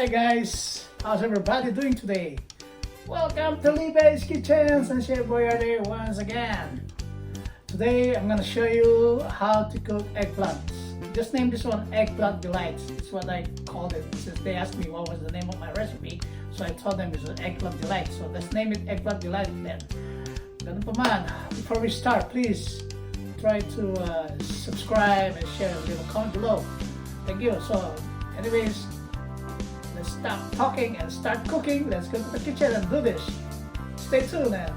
Hey guys, how's everybody doing today? Welcome to Levis Kitchens and Chef Boyardee once again. Today I'm gonna show you how to cook eggplants. Just name this one Eggplant Delights. It's what I called it since they asked me what was the name of my recipe. So I told them it's an Eggplant Delight. So let's name it Eggplant Delight then. Ganun pa man, before we start, please try to subscribe and share, leave a comment below. Thank you. So anyways, let's stop talking and start cooking. Let's go to the kitchen and do this. Stay tuned and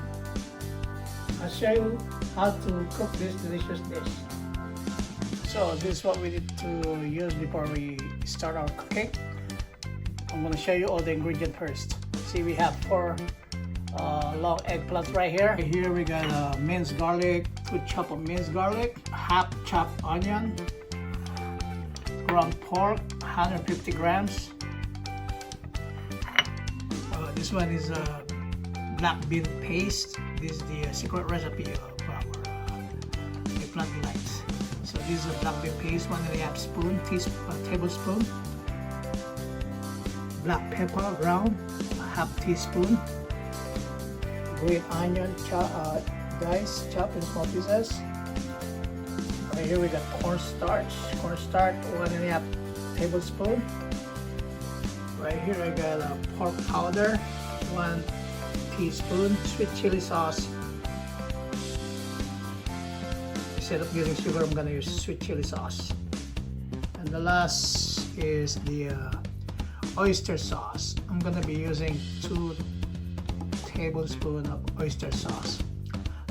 I'll show you how to cook this delicious dish. So this is what we need to use before we start our cooking. I'm going to show you all the ingredients first. See, we have 4 long eggplants right here. Here we got minced garlic, 2 chop of minced garlic, half chopped onion, ground pork, 150 grams. This one is black bean paste. This is the secret recipe of our eggplant delights. So this is a black bean paste, 1.5 tablespoon. Black pepper ground, half teaspoon. Green onion diced, chopped in small pieces. Right here we got cornstarch, 1.5 tablespoon. Right here I got pork powder, 1 teaspoon, sweet chili sauce. Instead of using sugar, I'm gonna use sweet chili sauce. And the last is the oyster sauce. I'm gonna be using 2 tablespoons of oyster sauce.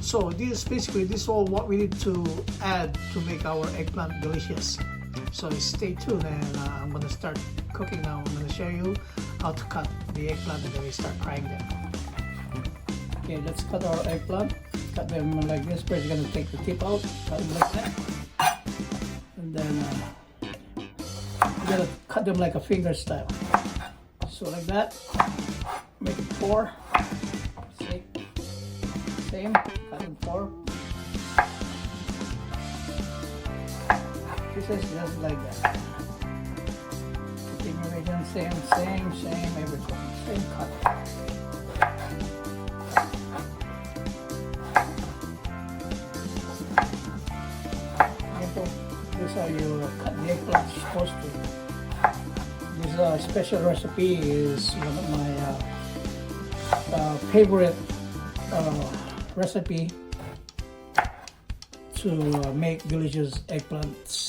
So this is all what we need to add to make our eggplant delicious. So stay tuned and I'm gonna start cooking now. I'm gonna show you how to cut the eggplant and then we start frying them. Okay, let's cut our eggplant. Cut them like this. First, you're gonna take the tip out, cut them like that, and then you're gonna cut them like a finger style. So like that. Make it 4. Same. Cut them 4. Pieces just like that. Continuation, same, everything. Same cut. This is how you cut the eggplant supposed to. This special recipe is one of my favorite recipe to make delicious eggplant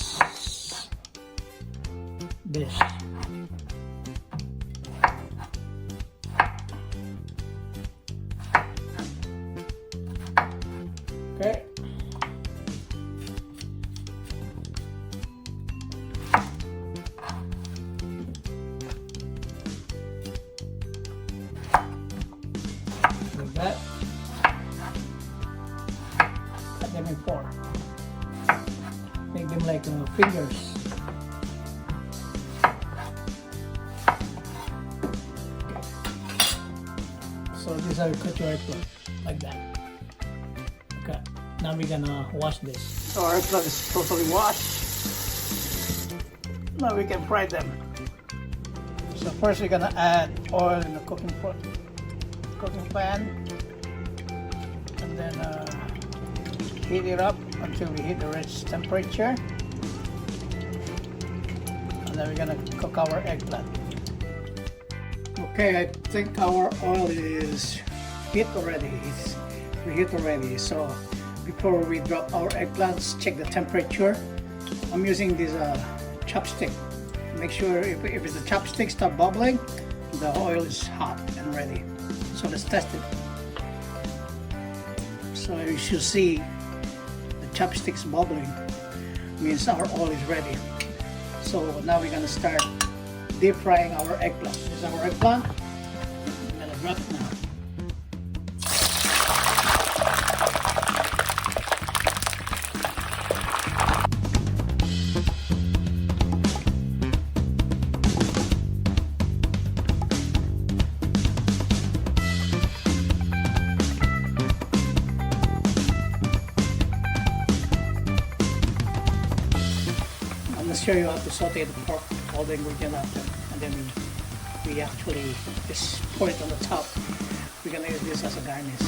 dish. Okay. Like that. Cut them in 4. Make them like fingers. So this is how you cut your eggplant, like that. Okay, now we're gonna wash this. So our eggplant is totally washed. Now we can fry them. So first we're gonna add oil in the cooking pan, and then heat it up until we hit the right temperature, and then we're gonna cook our eggplant. Okay, I think our oil is heat already. It's preheat already. So before we drop our eggplants, check the temperature. I'm using this chopstick. Make sure if the chopstick start bubbling, the oil is hot and ready. So let's test it. So you should see the chopsticks bubbling, means our oil is ready. So now we're gonna start deep frying our eggplant. This is our eggplant. I'm gonna drop it now. Show you how to saute the pork, all the ingredients after, and then we we actually just pour it on the top. We're gonna use this as a garnish.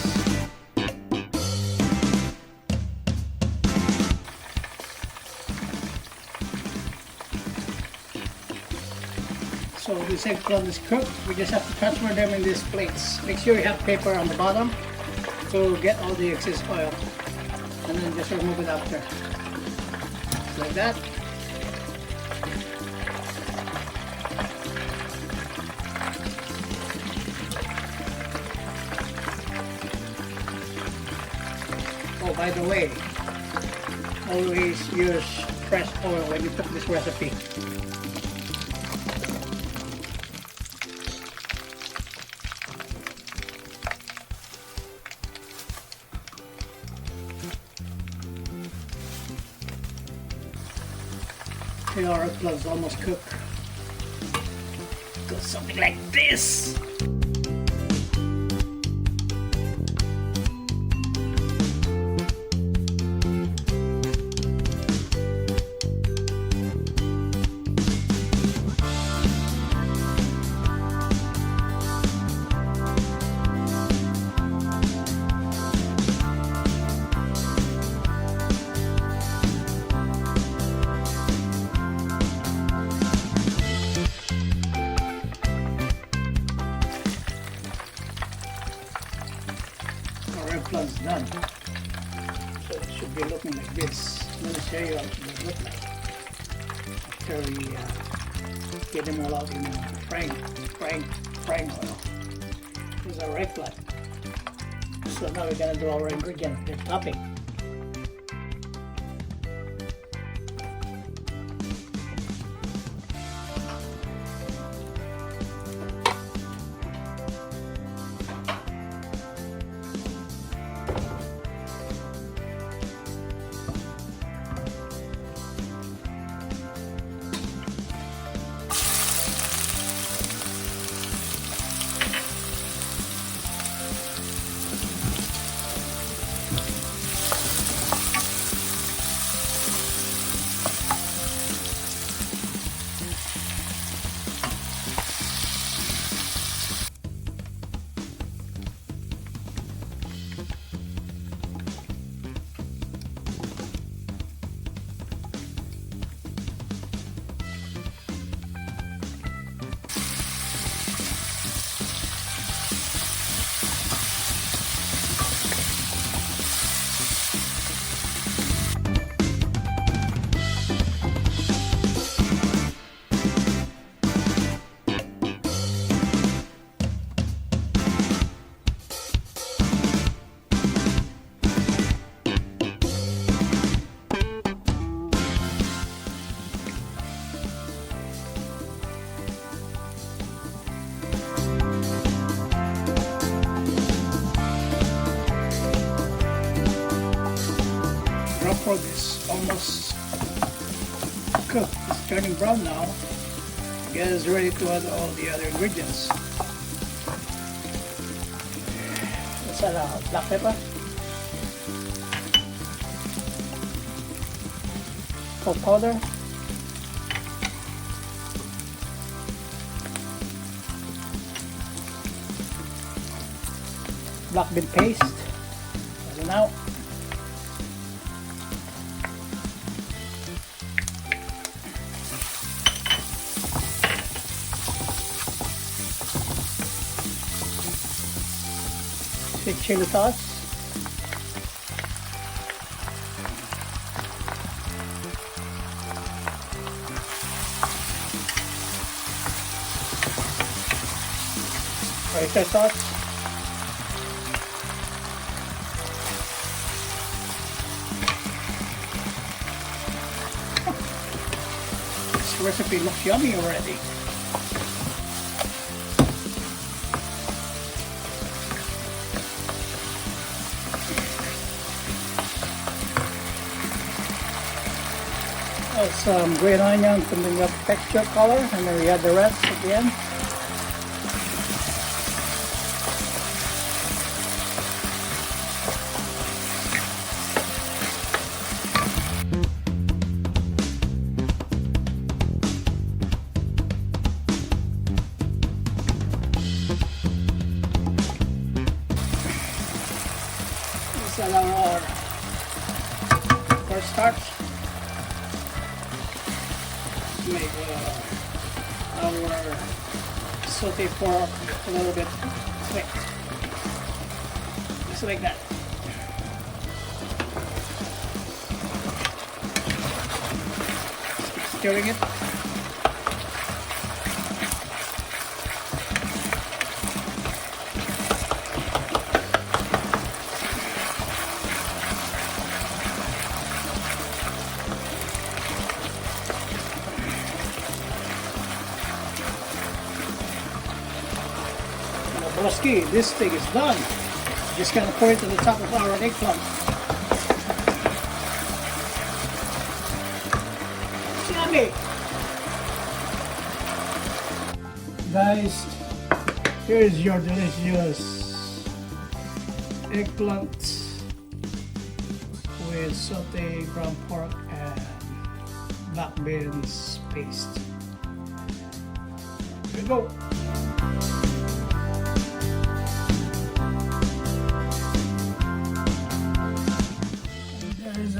So this eggplant is cooked. We just have to transfer them in these plates. Make sure you have paper on the bottom to get all the excess oil, and then just remove it after, like that. Oh, by the way, always use fresh oil when you cook this recipe. Our eggplant is almost cooked. Do something like this. Eggplant's done. So it should be looking like this. Let me show you what it will look like after we get them all out in frying oil. Here's our eggplant. So now we're gonna do our ingredient, the topping. Pork is almost cooked. It's turning brown now. I guess it's ready to add all the other ingredients. Let's add black pepper, salt powder, black bean paste. So now sweet chili sauce, oyster sauce, this recipe looks yummy already. Some green onion to bring up texture, color, and then we add the rest at the end. make our saute pork a little bit thick. Just like that. Keep stirring it. Broski, this thing is done. Just gonna pour it to the top of our eggplant. Yummy! Guys, here is your delicious eggplant with sauteed ground pork and black beans paste. Here we go.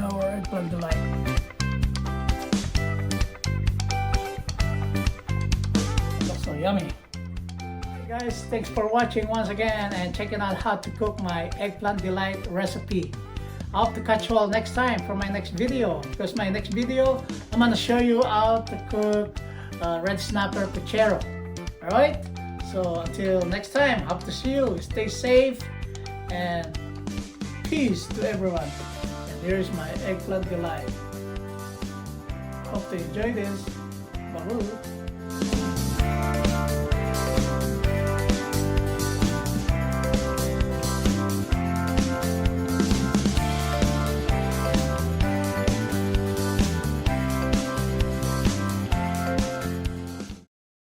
Our eggplant delight. Looks so yummy. Hey guys, thanks for watching once again and checking out how to cook my eggplant delight recipe. I hope to catch you all next time for my next video, because my next video I'm gonna show you how to cook red snapper puchero. Alright, so until next time, hope to see you. Stay safe and peace to everyone. Here's my eggplant delight. Hope to enjoy this. Bye.